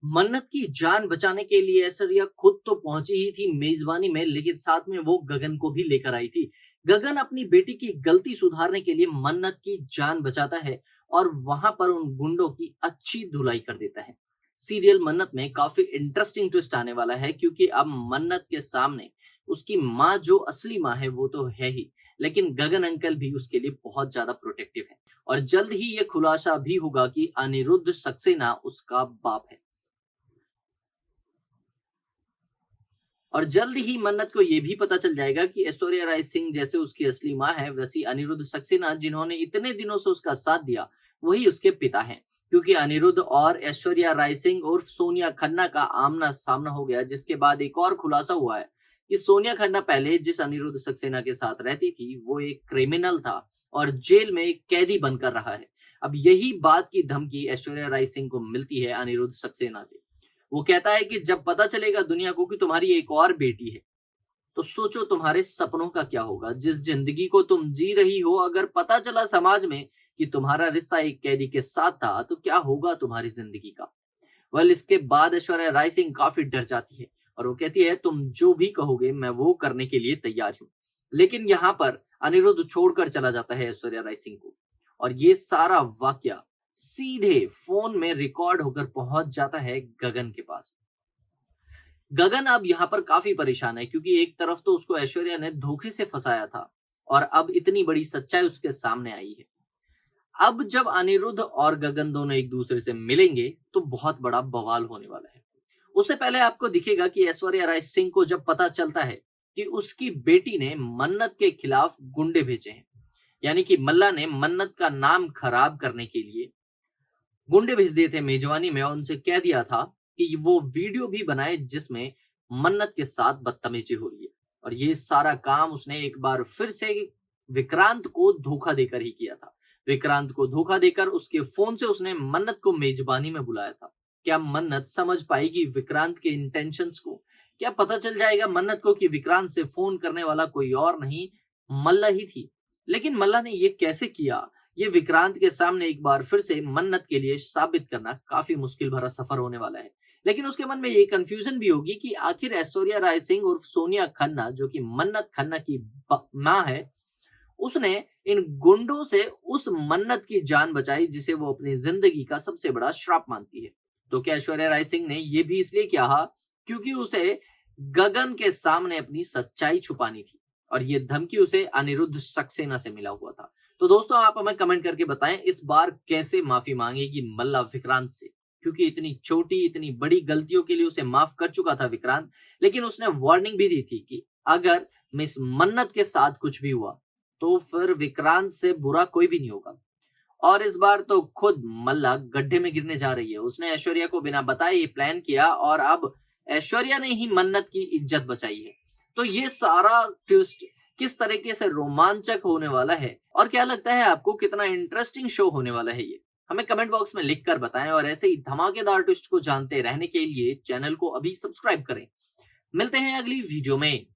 मन्नत की जान बचाने के लिए ऐश्वर्या खुद तो पहुंची ही थी मेजबानी में, लेकिन साथ में वो गगन को भी लेकर आई थी। गगन अपनी बेटी की गलती सुधारने के लिए मन्नत की जान बचाता है और वहां पर उन गुंडों की अच्छी धुलाई कर देता है। सीरियल मन्नत में काफी इंटरेस्टिंग ट्विस्ट आने वाला है, क्योंकि अब मन्नत के सामने उसकी माँ जो असली माँ है वो तो है ही, लेकिन गगन अंकल भी उसके लिए बहुत ज्यादा प्रोटेक्टिव है। और जल्द ही ये खुलासा भी होगा कि अनिरुद्ध सक्सेना उसका बाप है। और जल्द ही मन्नत को ये भी पता चल जाएगा कि ऐश्वर्या राय सिंह जैसे उसकी असली माँ है, वैसी अनिरुद्ध सक्सेना जिन्होंने इतने दिनों से उसका साथ दिया, वही उसके पिता हैं। क्योंकि अनिरुद्ध और ऐश्वर्या राय सिंह उर्फ सोनिया खन्ना का आमना सामना हो गया, जिसके बाद एक और खुलासा हुआ है कि सोनिया खन्ना पहले जिस अनिरुद्ध सक्सेना के साथ रहती थी वो एक क्रिमिनल था और जेल में एक कैदी बनकर रहा है। अब यही बात की धमकी ऐश्वर्या राय सिंह को मिलती है अनिरुद्ध सक्सेना से। वो कहता है कि जब पता चलेगा दुनिया को कि तुम्हारी एक और बेटी है, तो सोचो तुम्हारे सपनों का क्या होगा। जिस जिंदगी को तुम जी रही हो, अगर पता चला समाज में कि तुम्हारा रिश्ता एक कैदी के साथ था, तो क्या होगा तुम्हारी जिंदगी का। इसके बाद ऐश्वर्या राय सिंह काफी डर जाती है और वो कहती है तुम जो भी कहोगे मैं वो करने के लिए तैयार हूँ। लेकिन यहाँ पर अनिरुद्ध छोड़कर चला जाता है ऐश्वर्या राय सिंह को, और ये सारा वाकया सीधे फोन में रिकॉर्ड होकर पहुंच जाता है गगन के पास। गगन अब यहाँ पर काफी परेशान है, क्योंकि एक तरफ तो उसको ऐश्वर्या ने धोखे से फंसाया था और अब इतनी बड़ी सच्चाई उसके सामने आई है। अब जब अनिरुद्ध और गगन दोनों एक दूसरे से मिलेंगे तो बहुत बड़ा बवाल होने वाला है। उससे पहले आपको दिखेगा कि ऐश्वर्या राय सिंह को जब पता चलता है कि उसकी बेटी ने मन्नत के खिलाफ गुंडे भेजे हैं, यानी कि मल्ला ने मन्नत का नाम खराब करने के लिए गुंडे भेज दिए थे मेजबानी में, और उनसे कह दिया था कि वो वीडियो भी बनाए जिसमें मन्नत के साथ बदतमीजी हो रही है। और ये सारा काम उसने एक बार फिर से विक्रांत को धोखा देकर ही किया था। विक्रांत को धोखा देकर उसके फोन से उसने मन्नत को मेजबानी में बुलाया था। क्या मन्नत समझ पाएगी विक्रांत के इंटेंशंस को? क्या पता चल जाएगा मन्नत को कि विक्रांत से फोन करने वाला कोई और नहीं, मल्ला ही थी? लेकिन मल्ला ने ये कैसे किया, ये विक्रांत के सामने एक बार फिर से मन्नत के लिए साबित करना काफी मुश्किल भरा सफर होने वाला है। लेकिन उसके मन में ये कंफ्यूजन भी होगी कि आखिर ऐश्वर्या राय सिंह उर्फ सोनिया खन्ना, जो कि मन्नत खन्ना की माँ है, उसने इन गुंडों से उस मन्नत की जान बचाई जिसे वो अपनी जिंदगी का सबसे बड़ा श्राप मानती है। तो क्या ऐश्वर्या राय सिंह ने ये भी इसलिए किया क्योंकि उसे गगन के सामने अपनी सच्चाई छुपानी थी, और ये धमकी उसे अनिरुद्ध सक्सेना से मिला हुआ था? तो दोस्तों आप हमें कमेंट करके बताएं इस बार कैसे माफी मांगेगी मल्ला विक्रांत से, क्योंकि इतनी छोटी इतनी बड़ी गलतियों के लिए उसे माफ कर चुका था विक्रांत, लेकिन उसने वार्निंग भी दी थी कि अगर मिस मन्नत के साथ कुछ भी हुआ तो फिर विक्रांत से बुरा कोई भी नहीं होगा। और इस बार तो खुद मल्ला गड्ढे में गिरने जा रही है। उसने ऐश्वर्या को बिना बताए ये प्लान किया और अब ऐश्वर्या ने ही मन्नत की इज्जत बचाई है। तो ये सारा ट्विस्ट किस तरीके से रोमांचक होने वाला है, और क्या लगता है आपको कितना इंटरेस्टिंग शो होने वाला है ये? हमें कमेंट बॉक्स में लिख कर बताएं, और ऐसे ही धमाकेदार ट्विस्ट को जानते रहने के लिए चैनल को अभी सब्सक्राइब करें। मिलते हैं अगली वीडियो में।